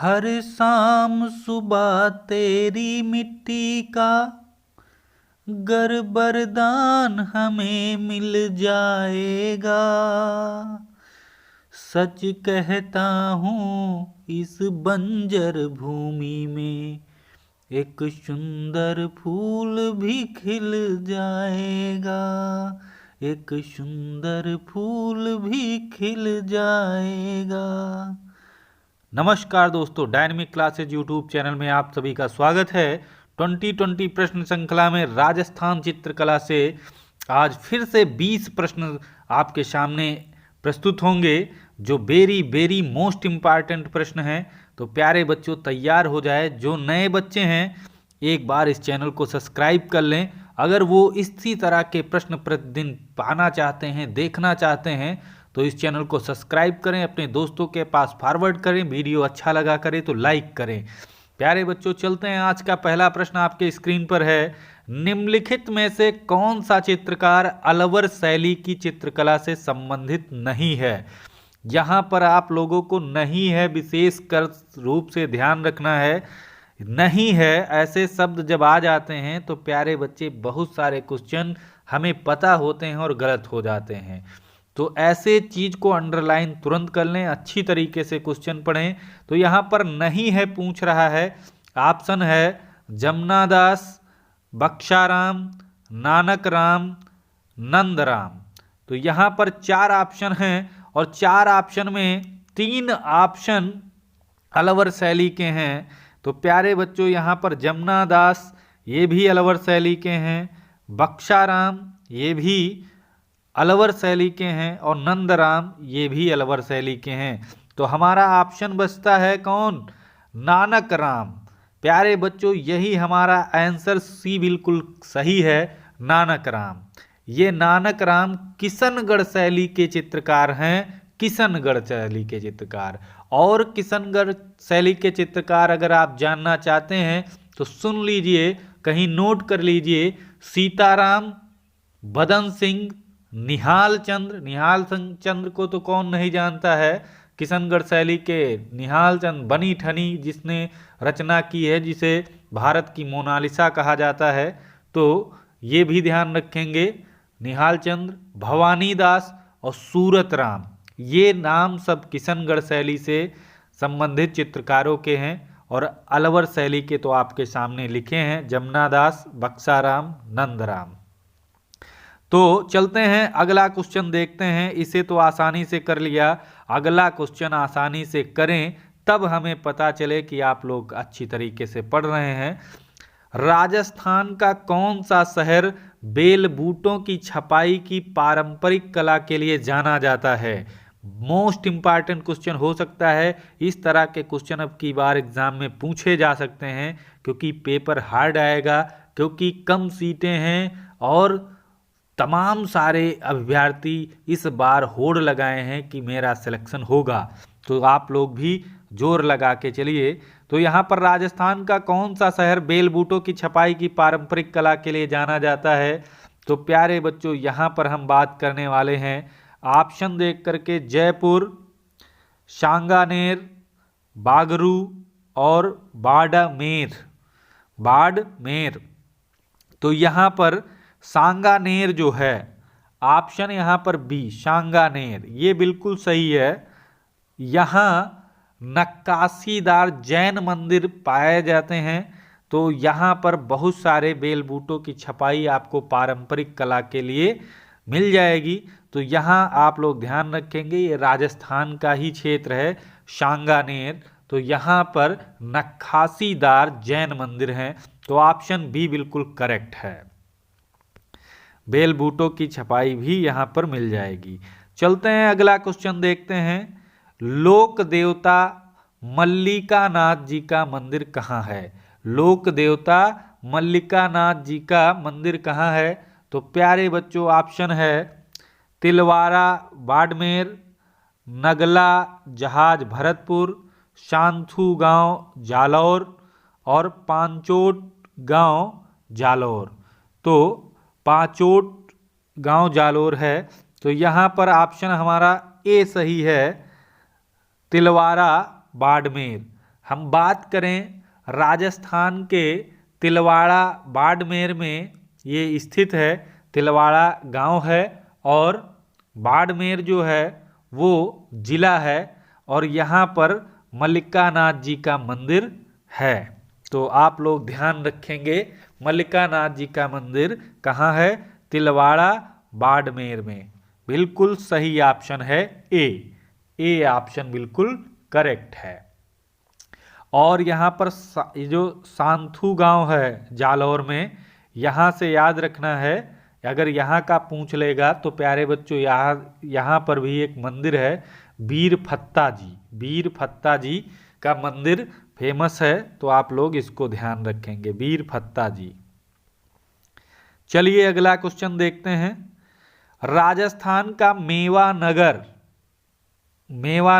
हर शाम सुबह तेरी मिट्टी का गर्भदान हमें मिल जाएगा। सच कहता हूँ इस बंजर भूमि में एक सुंदर फूल भी खिल जाएगा। एक सुंदर फूल भी खिल जाएगा। नमस्कार दोस्तों, डायनेमिक क्लासेज यूट्यूब चैनल में आप सभी का स्वागत है। 2020 प्रश्न श्रृंखला में राजस्थान चित्रकला से आज फिर से 20 प्रश्न आपके सामने प्रस्तुत होंगे, जो वेरी मोस्ट इम्पॉर्टेंट प्रश्न हैं। तो प्यारे बच्चों, तैयार हो जाए। जो नए बच्चे हैं, एक बार इस चैनल को सब्सक्राइब कर लें। अगर वो इसी तरह के प्रश्न प्रतिदिन पाना चाहते हैं, देखना चाहते हैं, तो इस चैनल को सब्सक्राइब करें, अपने दोस्तों के पास फॉरवर्ड करें। वीडियो अच्छा लगा करे तो लाइक करें। प्यारे बच्चों, चलते हैं। आज का पहला प्रश्न आपके स्क्रीन पर है। निम्नलिखित में से कौन सा चित्रकार अलवर शैली की चित्रकला से संबंधित नहीं है? यहाँ पर आप लोगों को नहीं है विशेष कर रूप से ध्यान रखना है। नहीं है ऐसे शब्द जब आ जाते हैं तो प्यारे बच्चे बहुत सारे क्वेश्चन हमें पता होते हैं और गलत हो जाते हैं। तो ऐसे चीज को अंडरलाइन तुरंत कर लें, अच्छी तरीके से क्वेश्चन पढ़ें। तो यहाँ पर नहीं है पूछ रहा है। ऑप्शन है जमनादास, बख्शाराम, नानक राम, नंदराम। तो यहाँ पर 4 ऑप्शन हैं और 4 ऑप्शन में 3 ऑप्शन अलवर शैली के हैं। तो प्यारे बच्चों, यहाँ पर जमनादास ये भी अलवर शैली के हैं, बख्शाराम ये भी अलवर शैली के हैं और नंदराम ये भी अलवर शैली के हैं। तो हमारा ऑप्शन बचता है कौन? नानक राम। प्यारे बच्चों, यही हमारा आंसर सी बिल्कुल सही है, नानक राम। ये नानक राम किशनगढ़ शैली के चित्रकार हैं। किशनगढ़ शैली के चित्रकार। और किशनगढ़ शैली के चित्रकार अगर आप जानना चाहते हैं तो सुन लीजिए, कहीं नोट कर लीजिए। सीताराम, बदन सिंह, निहाल चंद्र। निहाल चंद्र को तो कौन नहीं जानता है। किशनगढ़ शैली के निहाल चंद्र, बनी ठनी जिसने रचना की है, जिसे भारत की मोनालिसा कहा जाता है। तो ये भी ध्यान रखेंगे। निहाल चंद्र, भवानी दास और सूरत राम, ये नाम सब किशनगढ़ शैली से संबंधित चित्रकारों के हैं। और अलवर शैली के तो आपके सामने लिखे हैं, जमनादास, बख्शाराम, नंदराम। तो चलते हैं, अगला क्वेश्चन देखते हैं। इसे तो आसानी से कर लिया, अगला क्वेश्चन आसानी से करें तब हमें पता चले कि आप लोग अच्छी तरीके से पढ़ रहे हैं। राजस्थान का कौन सा शहर बेल बूटों की छपाई की पारंपरिक कला के लिए जाना जाता है? मोस्ट इंपॉर्टेंट क्वेश्चन हो सकता है। इस तरह के क्वेश्चन अब की बार एग्जाम में पूछे जा सकते हैं, क्योंकि पेपर हार्ड आएगा, क्योंकि कम सीटें हैं और तमाम सारे अभ्यर्थी इस बार होड़ लगाए हैं कि मेरा सिलेक्शन होगा। तो आप लोग भी जोर लगा के चलिए। तो यहाँ पर राजस्थान का कौन सा शहर बेल बूटों की छपाई की पारंपरिक कला के लिए जाना जाता है? तो प्यारे बच्चों, यहाँ पर हम बात करने वाले हैं ऑप्शन देख करके जयपुर, सांगानेर, बागरू और बाड़मेर। बाड़मेर। तो यहाँ पर सांगानेर जो है, ऑप्शन यहाँ पर बी सांगानेर, ये बिल्कुल सही है। यहाँ नक्काशीदार जैन मंदिर पाए जाते हैं। तो यहाँ पर बहुत सारे बेल बूटों की छपाई आपको पारंपरिक कला के लिए मिल जाएगी। तो यहाँ आप लोग ध्यान रखेंगे, ये राजस्थान का ही क्षेत्र है, सांगानेर। तो यहाँ पर नक्काशीदार जैन मंदिर हैं। तो ऑप्शन बी बिल्कुल करेक्ट है। बेल बूटों की छपाई भी यहाँ पर मिल जाएगी। चलते हैं, अगला क्वेश्चन देखते हैं। लोक देवता मल्लिका नाथ जी का मंदिर कहाँ है? लोक देवता मल्लिका नाथ जी का मंदिर कहाँ है? तो प्यारे बच्चों, ऑप्शन है तिलवारा बाड़मेर, नगला जहाज भरतपुर, शांथू गांव जालौर और पांचोट गांव जालौर। तो पांचोट गांव जालौर है। तो यहाँ पर ऑप्शन हमारा ए सही है, तिलवारा बाड़मेर। हम बात करें राजस्थान के तिलवाड़ा बाड़मेर में ये स्थित है, तिलवाड़ा गांव है और बाड़मेर जो है वो जिला है और यहाँ पर मल्लिकानाथ जी का मंदिर है। तो आप लोग ध्यान रखेंगे, मल्लिकानाथ जी का मंदिर कहाँ है? तिलवाड़ा बाड़मेर में। बिल्कुल सही ऑप्शन है ए ऑप्शन बिल्कुल करेक्ट है। और यहाँ पर जो सांथू गांव है जालौर में, यहाँ से याद रखना है, अगर यहाँ का पूछ लेगा तो प्यारे बच्चों यहाँ पर भी एक मंदिर है वीर फत्ता जी का मंदिर फेमस है, तो आप लोग इसको ध्यान रखेंगे, वीर फत्ता जी। चलिए अगला क्वेश्चन देखते हैं। राजस्थान का मेवा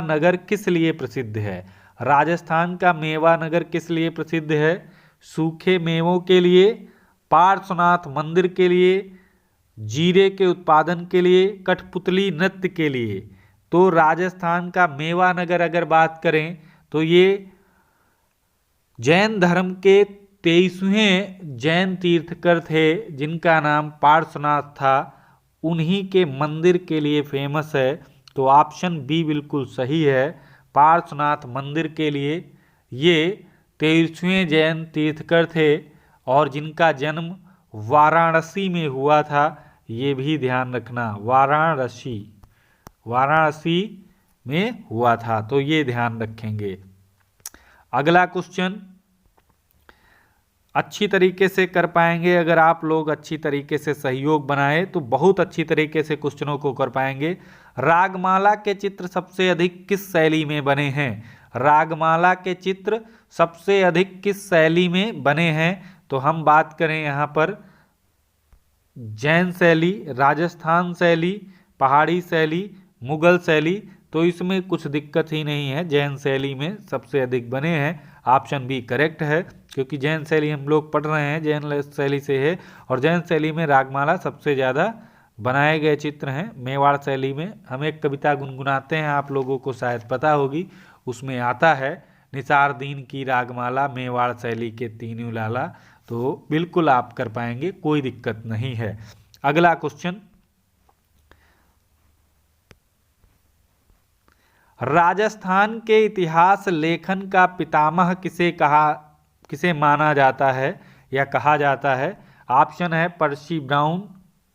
नगर किस लिए प्रसिद्ध है? राजस्थान का मेवा नगर किस लिए प्रसिद्ध है? सूखे मेवों के लिए, पार्श्वनाथ मंदिर के लिए, जीरे के उत्पादन के लिए, कठपुतली नृत्य के लिए। तो राजस्थान का मेवा नगर अगर बात करें तो ये जैन धर्म के 23वें जैन तीर्थकर थे जिनका नाम पार्श्वनाथ था, उन्हीं के मंदिर के लिए फेमस है। तो ऑप्शन बी बिल्कुल सही है, पार्श्वनाथ मंदिर के लिए। ये 23वें जैन तीर्थकर थे और जिनका जन्म वाराणसी में हुआ था, ये भी ध्यान रखना, वाराणसी में हुआ था, तो ये ध्यान रखेंगे। अगला क्वेश्चन अच्छी तरीके से कर पाएंगे अगर आप लोग अच्छी तरीके से सहयोग बनाए तो बहुत अच्छी तरीके से क्वेश्चनों को कर पाएंगे। रागमाला के चित्र सबसे अधिक किस शैली में बने हैं? रागमाला के चित्र सबसे अधिक किस शैली में बने हैं? तो हम बात करें यहाँ पर जैन शैली, राजस्थान शैली, पहाड़ी शैली, मुगल शैली, तो इसमें कुछ दिक्कत ही नहीं है, जैन शैली में सबसे अधिक बने हैं। ऑप्शन बी करेक्ट है, क्योंकि जैन शैली हम लोग पढ़ रहे हैं, जैन शैली से है और जैन शैली में रागमाला सबसे ज़्यादा बनाए गए चित्र हैं। मेवाड़ शैली में हम एक कविता गुनगुनाते हैं, आप लोगों को शायद पता होगी, उसमें आता है निसार दीन की रागमाला, मेवाड़ शैली के तीनों लाला। तो बिल्कुल आप कर पाएंगे, कोई दिक्कत नहीं है। अगला क्वेश्चन, राजस्थान के इतिहास लेखन का पितामह किसे माना जाता है या कहा जाता है? ऑप्शन है पर्सी brown,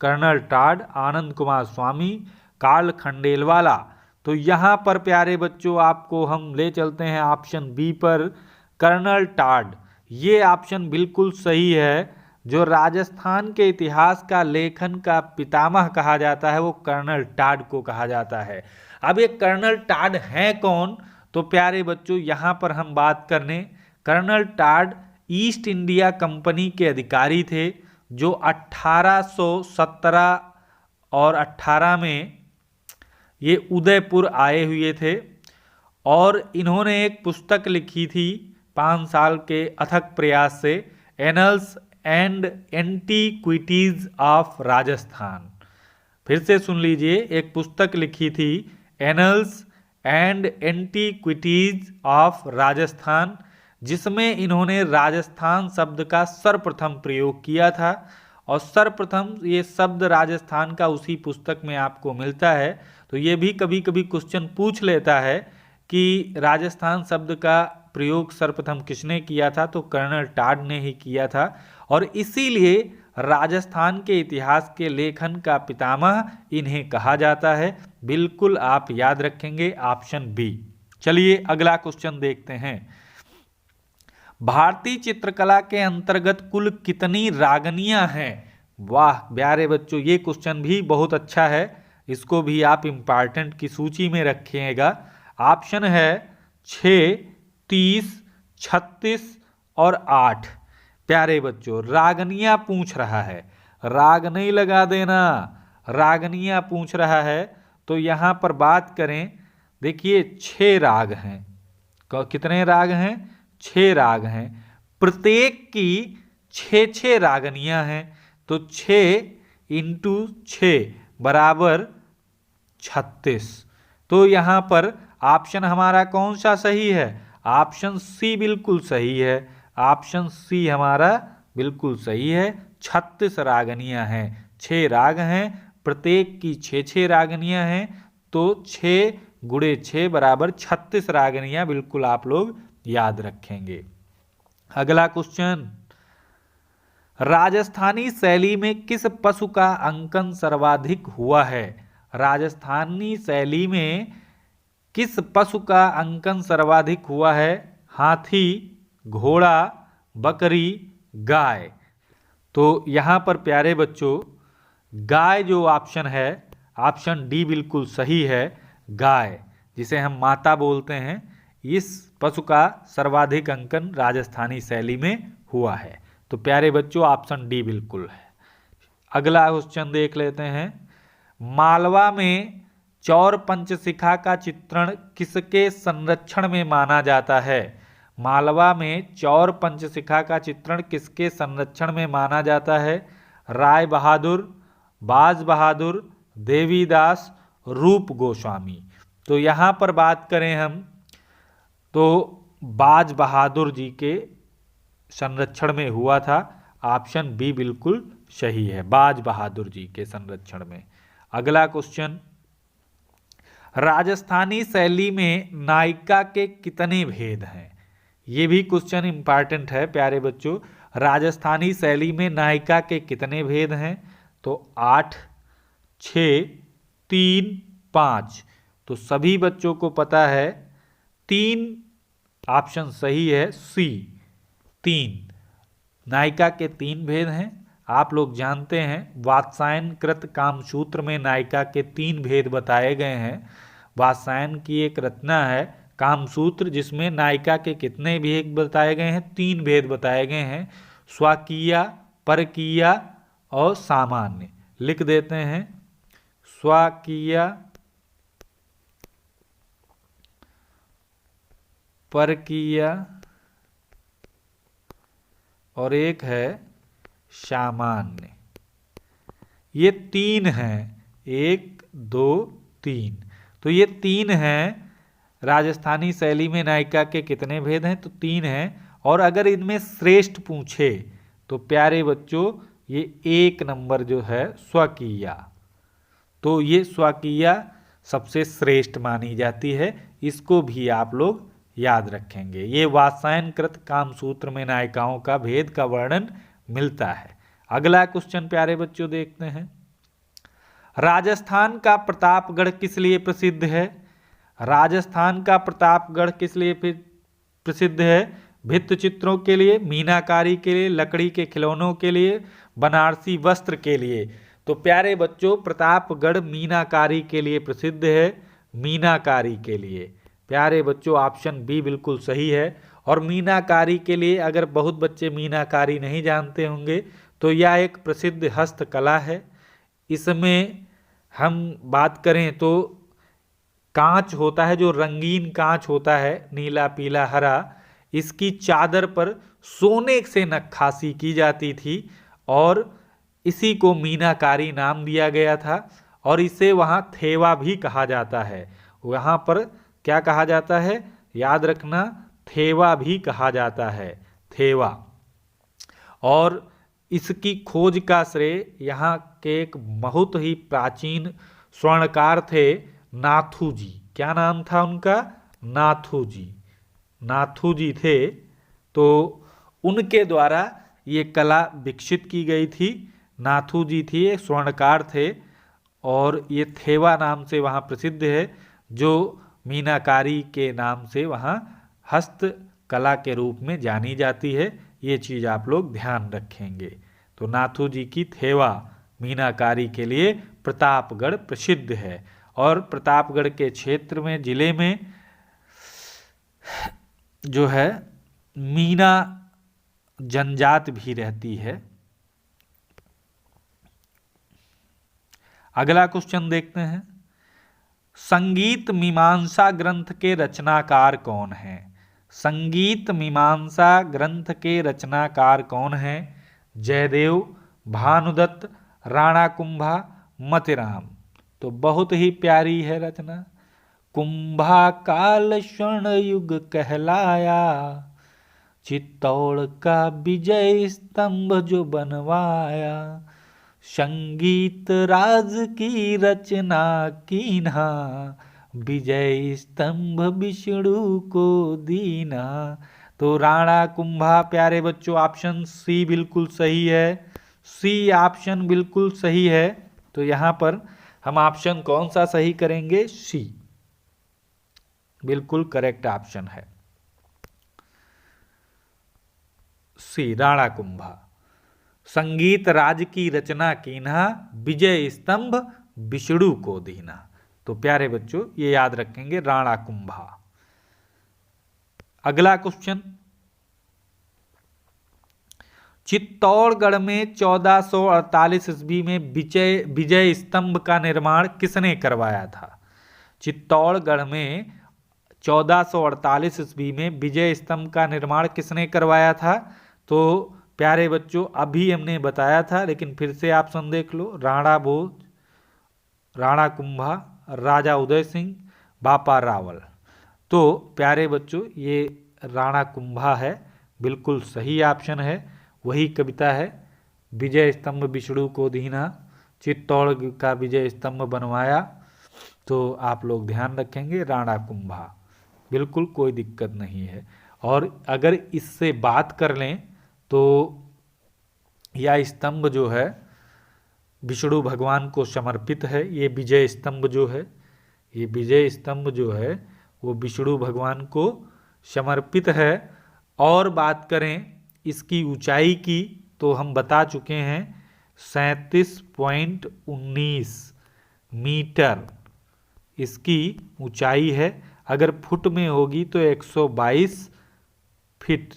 colonel Tod, Anand Kumar स्वामी, कार्ल खंडेलवाला। तो यहाँ पर प्यारे बच्चों आपको हम ले चलते हैं ऑप्शन बी पर, कर्नल टॉड। ये ऑप्शन बिल्कुल सही है। जो राजस्थान के इतिहास का लेखन का पितामह कहा जाता है वो कर्नल टॉड को कहा जाता है। अब ये कर्नल टॉड हैं कौन? तो प्यारे बच्चों यहाँ पर हम बात करने, colonel Tod East India company के अधिकारी थे जो 1817 और 18 में ये उदयपुर आए हुए थे और इन्होंने एक पुस्तक लिखी थी 5 साल के अथक प्रयास से, annuls and antiquities of Rajasthan. फिर से सुन लीजिए, एक पुस्तक लिखी थी annuls and antiquities of Rajasthan, जिसमें इन्होंने राजस्थान शब्द का सर्वप्रथम प्रयोग किया था और सर्वप्रथम ये शब्द राजस्थान का उसी पुस्तक में आपको मिलता है। तो ये भी कभी कभी क्वेश्चन पूछ लेता है कि राजस्थान शब्द का प्रयोग सर्वप्रथम किसने किया था? तो कर्नल टॉड ने ही किया था और इसीलिए राजस्थान के इतिहास के लेखन का पितामह इन्हें कहा जाता है। बिल्कुल आप याद रखेंगे ऑप्शन बी। चलिए अगला क्वेश्चन देखते हैं। भारतीय चित्रकला के अंतर्गत कुल कितनी रागनियां हैं? वाह प्यारे बच्चों, ये क्वेश्चन भी बहुत अच्छा है, इसको भी आप इम्पॉर्टेंट की सूची में रखिएगा। ऑप्शन है 6, 30, 36 और 8। प्यारे बच्चों रागनियां पूछ रहा है, राग नहीं लगा देना, रागनियां पूछ रहा है। तो यहाँ पर बात करें, देखिए 6 राग हैं। कितने राग हैं? 6 राग हैं, प्रत्येक की 6 रागनियां हैं। तो 6 × 6 बराबर 36। तो यहाँ पर ऑप्शन हमारा कौन सा सही है? ऑप्शन सी बिल्कुल सही है। ऑप्शन सी हमारा बिल्कुल सही है। 36 रागनियां हैं, 6 राग हैं, प्रत्येक की 6 रागनियां हैं, तो 6 गुणे 6 बराबर 36 रागनियां बिल्कुल आप लोग याद रखेंगे। अगला क्वेश्चन, राजस्थानी शैली में किस पशु का अंकन सर्वाधिक हुआ है? राजस्थानी शैली में किस पशु का अंकन सर्वाधिक हुआ है? हाथी, घोड़ा, बकरी, गाय। तो यहां पर प्यारे बच्चों गाय जो ऑप्शन है, ऑप्शन डी बिल्कुल सही है। गाय, जिसे हम माता बोलते हैं, इस पशु का सर्वाधिक अंकन राजस्थानी शैली में हुआ है। तो प्यारे बच्चों ऑप्शन डी बिल्कुल है। अगला क्वेश्चन देख लेते हैं। मालवा में चौर पंचशिखा का चित्रण किसके संरक्षण में माना जाता है? मालवा में चौर पंचशिखा का चित्रण किसके संरक्षण में माना जाता है? राय बहादुर, बाज बहादुर, देवीदास, रूप गोस्वामी। तो यहां पर बात करें हम तो बाज बहादुर जी के संरक्षण में हुआ था। ऑप्शन बी बिल्कुल सही है, बाज बहादुर जी के संरक्षण में। अगला क्वेश्चन, राजस्थानी शैली में नायिका के कितने भेद हैं? ये भी क्वेश्चन इंपॉर्टेंट है प्यारे बच्चों। राजस्थानी शैली में नायिका के कितने भेद हैं? तो 8, 6, 3, 5। तो सभी बच्चों को पता है 3 ऑप्शन सही है, सी 3। नायिका के 3 भेद हैं। आप लोग जानते हैं वात्सायन कृत कामसूत्र में नायिका के 3 भेद बताए गए हैं। वात्सायन की एक रचना है कामसूत्र, जिसमें नायिका के कितने भेद बताए गए हैं? 3 भेद बताए गए हैं, स्वकीया, परकीया और सामान्य। लिख देते हैं, स्वकीया, परकीया और एक है सामान्य। ये 3 हैं, 1, 2, 3। तो ये 3 हैं। राजस्थानी शैली में नायिका के कितने भेद हैं? तो 3 हैं। और अगर इनमें श्रेष्ठ पूछे तो प्यारे बच्चों ये 1 नंबर जो है स्वकीया। तो ये स्वकीया सबसे श्रेष्ठ मानी जाती है, इसको भी आप लोग याद रखेंगे। ये वात्सायन कृत कामसूत्र में नायिकाओं का भेद का वर्णन मिलता है। अगला क्वेश्चन प्यारे बच्चों देखते हैं। राजस्थान का प्रतापगढ़ किस लिए प्रसिद्ध है? राजस्थान का प्रतापगढ़ किस लिए प्रसिद्ध है? भित्त चित्रों के लिए, मीनाकारी के लिए, लकड़ी के खिलौनों के लिए, बनारसी वस्त्र के लिए। तो प्यारे बच्चों प्रतापगढ़ मीनाकारी के लिए प्रसिद्ध है, मीनाकारी के लिए। प्यारे बच्चों ऑप्शन बी बिल्कुल सही है। और मीनाकारी के लिए अगर बहुत बच्चे मीनाकारी नहीं जानते होंगे तो यह एक प्रसिद्ध हस्तकला है। इसमें हम बात करें तो कांच होता है, जो रंगीन कांच होता है, नीला, पीला, हरा, इसकी चादर पर सोने से नक्काशी की जाती थी और इसी को मीनाकारी नाम दिया गया था। और इसे वहाँ थेवा भी कहा जाता है। वहाँ पर क्या कहा जाता है? याद रखना, थेवा भी कहा जाता है, थेवा। और इसकी खोज का श्रेय यहाँ के एक बहुत ही प्राचीन स्वर्णकार थे, नाथू जी। क्या नाम था उनका? नाथू जी। नाथू जी थे, तो उनके द्वारा ये कला विकसित की गई थी। नाथू जी थी, एक स्वर्णकार थे और ये थेवा नाम से वहाँ प्रसिद्ध है, जो मीनाकारी के नाम से वहाँ हस्तकला के रूप में जानी जाती है। ये चीज़ आप लोग ध्यान रखेंगे। तो नाथू जी की थेवा मीनाकारी के लिए प्रतापगढ़ प्रसिद्ध है। और प्रतापगढ़ के क्षेत्र में, जिले में जो है मीना जनजात भी रहती है। अगला क्वेश्चन देखते हैं। संगीत मीमांसा ग्रंथ के रचनाकार कौन हैं? संगीत मीमांसा ग्रंथ के रचनाकार कौन हैं? जयदेव, भानुदत्त, राणा कुंभा, मतिराम। तो बहुत ही प्यारी है रचना। कुंभा काल स्वर्ण युग कहलाया, चित्तौड़ का विजय स्तंभ जो बनवाया, संगीत राज की रचना कीन्हा, विजय स्तंभ विष्णु को दीना। तो राणा कुंभा प्यारे बच्चों ऑप्शन सी बिल्कुल सही है, सी ऑप्शन बिल्कुल सही है। तो यहां पर हम ऑप्शन कौन सा सही करेंगे? सी बिल्कुल करेक्ट ऑप्शन है, सी राणा कुंभा। संगीत राज की रचना कीन्हा, विजय स्तंभ विष्णु को दीना। तो प्यारे बच्चों ये याद रखेंगे राणा कुंभा। अगला क्वेश्चन, चित्तौड़गढ़ में 1448 ईस्वी में विजय स्तंभ का निर्माण किसने करवाया था? चित्तौड़गढ़ में 1448 ईस्वी में विजय स्तंभ का निर्माण किसने करवाया था? तो प्यारे बच्चों अभी हमने बताया था, लेकिन फिर से ऑप्शन देख लो। राणा भोज, राणा कुंभा, राजा उदय सिंह, बापा रावल। तो प्यारे बच्चों ये राणा कुंभा है, बिल्कुल सही ऑप्शन है। वही कविता है, विजय स्तंभ विष्णु को दीना, चित्तौड़ का विजय स्तंभ बनवाया। तो आप लोग ध्यान रखेंगे राणा कुंभा, बिल्कुल कोई दिक्कत नहीं है। और अगर इससे बात कर लें तो यह स्तंभ जो है विष्णु भगवान को समर्पित है। ये विजय स्तंभ जो है, ये विजय स्तंभ जो है वो विष्णु भगवान को समर्पित है। और बात करें इसकी ऊंचाई की तो हम बता चुके हैं 37.19 मीटर इसकी ऊंचाई है। अगर फुट में होगी तो 122 फीट,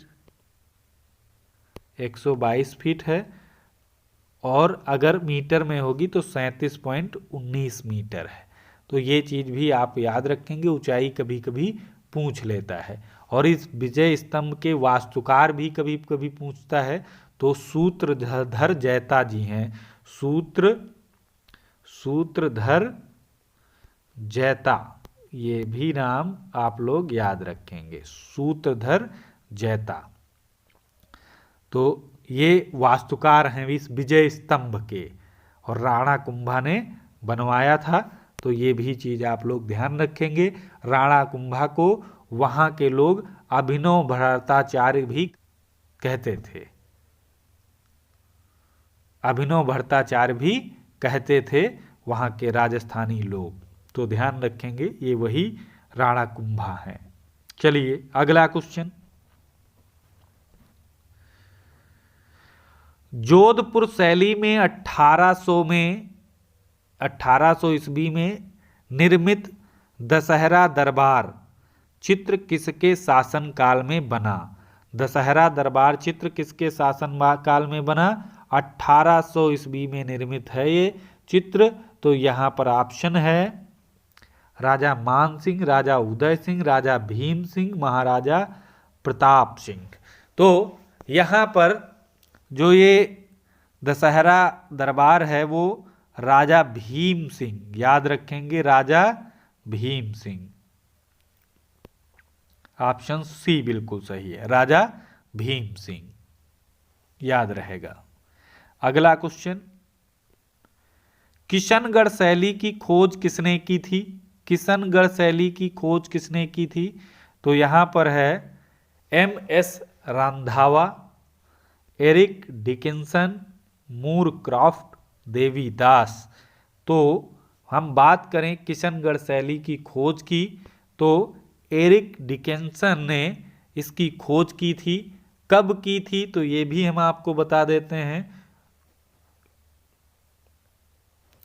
122 फीट है। और अगर मीटर में होगी तो 37.19 मीटर है। तो ये चीज़ भी आप याद रखेंगे, ऊंचाई कभी कभी पूछ लेता है। और इस विजय स्तंभ के वास्तुकार भी कभी कभी पूछता है, तो सूत्रधर जैता जी हैं। सूत्रधर जैता, ये भी नाम आप लोग याद रखेंगे, सूत्रधर जैता। तो ये वास्तुकार हैं इस विजय स्तंभ के, और राणा कुंभा ने बनवाया था। तो ये भी चीज आप लोग ध्यान रखेंगे। राणा कुंभा को वहां के लोग अभिनव भट्टाचार्य भी कहते थे, अभिनव भट्टाचार्य भी कहते थे वहां के राजस्थानी लोग। तो ध्यान रखेंगे ये वही राणा कुंभा हैं। चलिए अगला क्वेश्चन, जोधपुर शैली में 1800 ईस्वी में निर्मित दशहरा दरबार चित्र किसके शासन काल में बना? दशहरा दरबार चित्र किसके शासन काल में बना? 1800 ईस्वी में निर्मित है ये चित्र। तो यहाँ पर ऑप्शन है राजा मान सिंह, राजा उदय सिंह, राजा भीम सिंह, महाराजा प्रताप सिंह। तो यहाँ पर जो ये दशहरा दरबार है वो राजा भीम सिंह, याद रखेंगे राजा भीम सिंह। ऑप्शन सी बिल्कुल सही है, राजा भीम सिंह, याद रहेगा। अगला क्वेश्चन, किशनगढ़ शैली की खोज किसने की थी? किशनगढ़ शैली की खोज किसने की थी? तो यहां पर है MS Randhawa, Eric Dickinson, Moorcroft, Devidas. तो हम बात करें किशनगढ़ शैली की खोज की तो एरिक डिकिंसन ने इसकी खोज की थी। कब की थी तो ये भी हम आपको बता देते हैं,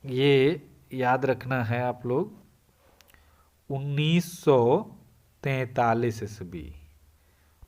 ये याद रखना है आप लोग, 1943 ईस्वी,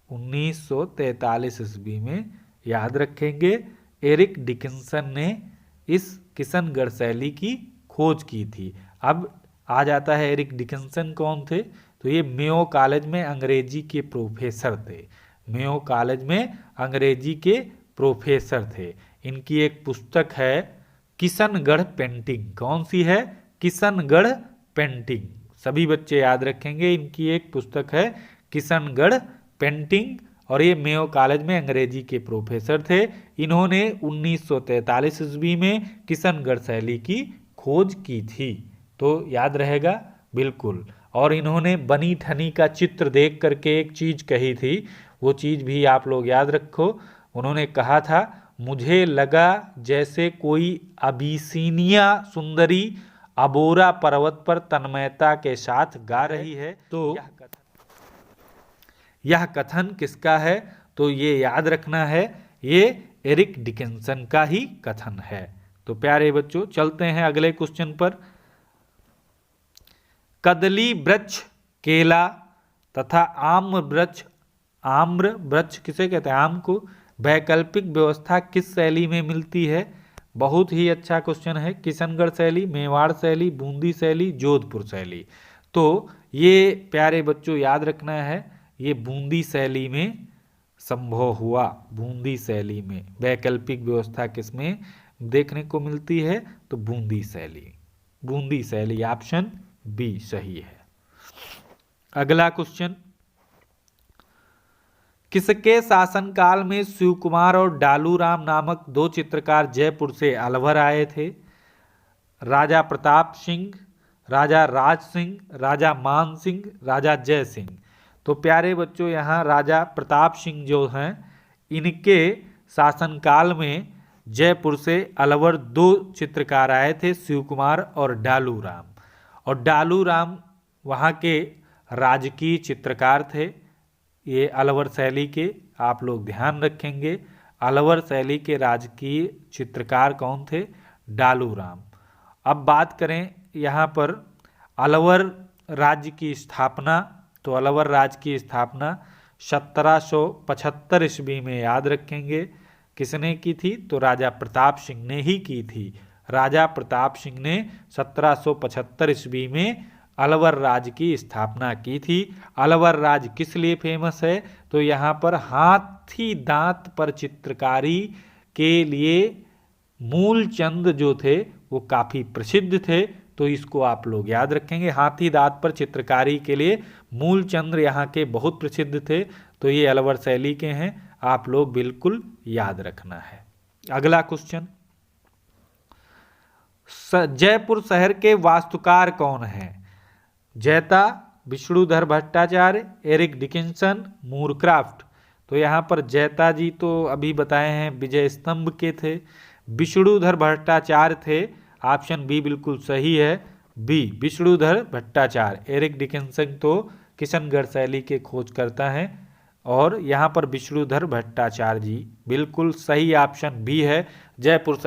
1943 ईस्वी में याद रखेंगे एरिक डिकिंसन ने इस किशनगढ़ शैली की खोज की थी। अब आ जाता है एरिक डिकिंसन कौन थे? तो ये मेयो कॉलेज में अंग्रेजी के प्रोफेसर थे, मेयो कॉलेज में अंग्रेजी के प्रोफेसर थे। इनकी एक पुस्तक है किशनगढ़ पेंटिंग। कौन सी है? किशनगढ़ पेंटिंग। सभी बच्चे याद रखेंगे। इनकी एक पुस्तक है किशनगढ़ पेंटिंग, और ये मेयो कॉलेज में अंग्रेजी के प्रोफेसर थे। इन्होंने 1943 ईस्वी में किशनगढ़ शैली की खोज की थी, तो याद रहेगा बिल्कुल। और इन्होंने बनी ठनी का चित्र देख करके एक चीज कही थी, वो चीज भी आप लोग याद रखो। उन्होंने कहा था, मुझे लगा जैसे कोई अबिसिनिया सुंदरी अबोरा पर्वत पर तन्मयता के साथ गा रही है। तो यह कथन किसका है? तो ये याद रखना है, ये एरिक डिकिंसन का ही कथन है। तो प्यारे बच्चों चलते हैं अगले क्वेश्चन पर। कदली वृक्ष, केला तथा आम्र वृक्ष किसे कहते हैं? आम को। वैकल्पिक व्यवस्था किस शैली में मिलती है? बहुत ही अच्छा क्वेश्चन है। किशनगढ़ शैली, मेवाड़ शैली, बूंदी शैली, जोधपुर शैली। तो ये प्यारे बच्चों याद रखना है, ये बूंदी शैली में संभव हुआ। बूंदी शैली में वैकल्पिक व्यवस्था किसमें देखने को मिलती है? तो बूंदी शैली। बूंदी शैली ऑप्शन बी सही है। अगला क्वेश्चन, किसके शासनकाल में शिव कुमार और डालू राम नामक दो चित्रकार जयपुर से अलवर आए थे? राजा प्रताप सिंह, राजा राज सिंह, राजा मान सिंह, राजा जय सिंह। तो प्यारे बच्चों यहाँ राजा प्रताप सिंह जो हैं, इनके शासनकाल में जयपुर से अलवर दो चित्रकार आए थे, शिव कुमार और डालू राम। और डालू राम वहाँ के राजकीय चित्रकार थे। ये अलवर शैली के आप लोग ध्यान रखेंगे, अलवर शैली के राजकीय चित्रकार कौन थे? डालू राम। अब बात करें यहाँ पर अलवर राज्य की स्थापना, तो अलवर राज्य की स्थापना 1775 ईस्वी में याद रखेंगे। किसने की थी? तो राजा प्रताप सिंह ने ही की थी। राजा प्रताप सिंह ने 1775 ईस्वी में अलवर राज्य की स्थापना की थी। अलवर राज्य किस लिए फेमस है? तो यहाँ पर हाथी दांत पर चित्रकारी के लिए मूलचंद जो थे वो काफ़ी प्रसिद्ध थे। तो इसको आप लोग याद रखेंगे, हाथी दांत पर चित्रकारी के लिए मूलचंद यहाँ के बहुत प्रसिद्ध थे। तो ये अलवर शैली के हैं, आप लोग बिल्कुल याद रखना है। अगला क्वेश्चन, जयपुर शहर के वास्तुकार कौन हैं? Jaita, Vishnudhar Bhattacharya, Eric Dickinson, Moorcroft. तो यहाँ पर जैता जी तो अभी बताए हैं विजय स्तंभ के थे। विष्णुधर भट्टाचार्य थे, ऑप्शन बी बिल्कुल सही है, B Vishnudhar Bhattacharya. Eric Dickinson तो किशनगढ़ शैली के खोज करता है, और यहाँ पर विष्णुधर भट्टाचार्य जी बिल्कुल सही, ऑप्शन बी है, जयपुर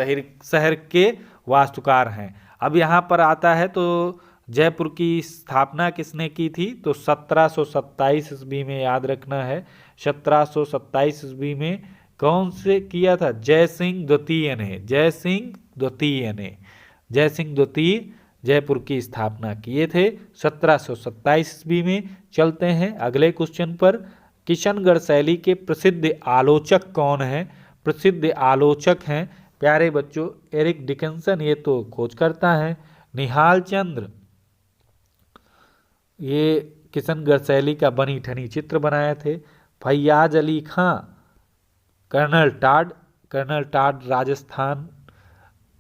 शहर के वास्तुकार हैं। अब यहाँ पर आता है तो जयपुर की स्थापना किसने की थी? तो 1727 ईस्वी में याद रखना है। 1727 ईस्वी में कौन से किया था? जय सिंह द्वितीय ने। जय सिंह द्वितीय ने, जय सिंह द्वितीय जयपुर की स्थापना किए थे 1727 ईस्वी में। चलते हैं अगले क्वेश्चन पर। किशनगढ़ शैली के प्रसिद्ध आलोचक कौन हैं? प्रसिद्ध आलोचक हैं प्यारे बच्चों एरिक डिकिंसन, ये तो खोज करता है। निहाल चंद्र, ये किशनगढ़ शैली का बनी ठनी चित्र बनाए थे। फैयाज अली खां, कर्नल टाड राजस्थान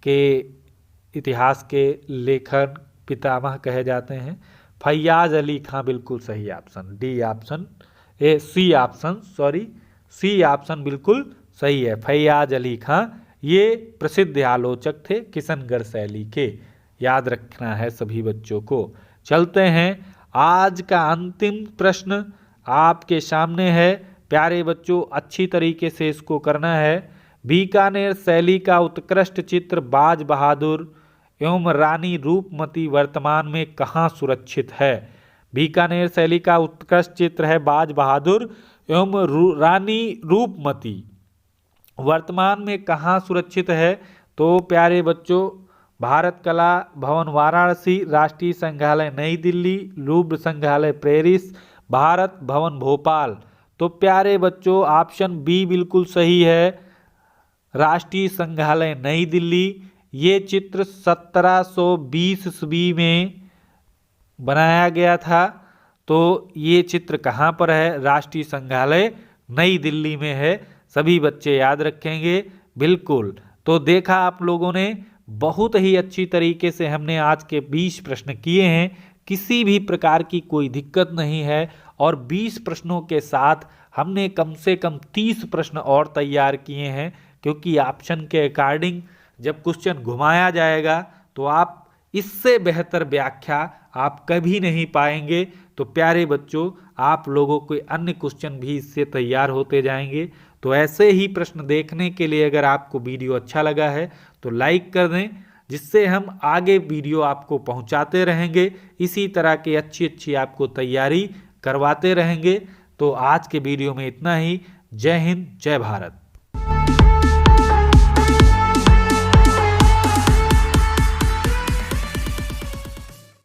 के इतिहास के लेखन पितामह कहे जाते हैं। फैयाज अली खां बिल्कुल सही option, D option, C option बिल्कुल सही है। फैयाज अली खां ये प्रसिद्ध आलोचक थे किशनगढ़ शैली के, याद रखना है सभी बच्चों को। चलते हैं, आज का अंतिम प्रश्न आपके सामने है प्यारे बच्चों, अच्छी तरीके से इसको करना है। बीकानेर शैली का उत्कृष्ट चित्र बाज बहादुर एवं रानी रूपमती वर्तमान में कहाँ सुरक्षित है? बीकानेर शैली का उत्कृष्ट चित्र है बाज बहादुर एवं रानी रूपमती, वर्तमान में कहाँ सुरक्षित है? तो प्यारे बच्चों भारत कला भवन वाराणसी, राष्ट्रीय संग्रहालय नई दिल्ली, लूव्र संग्रहालय पेरिस, भारत भवन भोपाल। तो प्यारे बच्चों ऑप्शन बी बिल्कुल सही है, राष्ट्रीय संग्रहालय नई दिल्ली। ये चित्र 1720 ईस्वी में बनाया गया था। तो ये चित्र कहाँ पर है? राष्ट्रीय संग्रहालय नई दिल्ली में है। सभी बच्चे याद रखेंगे बिल्कुल। तो देखा आप लोगों ने, बहुत ही अच्छी तरीके से हमने आज के 20 प्रश्न किए हैं, किसी भी प्रकार की कोई दिक्कत नहीं है। और 20 प्रश्नों के साथ हमने कम से कम 30 प्रश्न और तैयार किए हैं, क्योंकि ऑप्शन के अकॉर्डिंग जब क्वेश्चन घुमाया जाएगा तो आप इससे बेहतर व्याख्या आप कभी नहीं पाएंगे। तो प्यारे बच्चों, आप लोगों के अन्य क्वेश्चन भी इससे तैयार होते जाएंगे। तो ऐसे ही प्रश्न देखने के लिए अगर आपको वीडियो अच्छा लगा है तो लाइक कर दें, जिससे हम आगे वीडियो आपको पहुंचाते रहेंगे, इसी तरह की अच्छी अच्छी आपको तैयारी करवाते रहेंगे। तो आज के वीडियो में इतना ही। जय हिंद, जय भारत।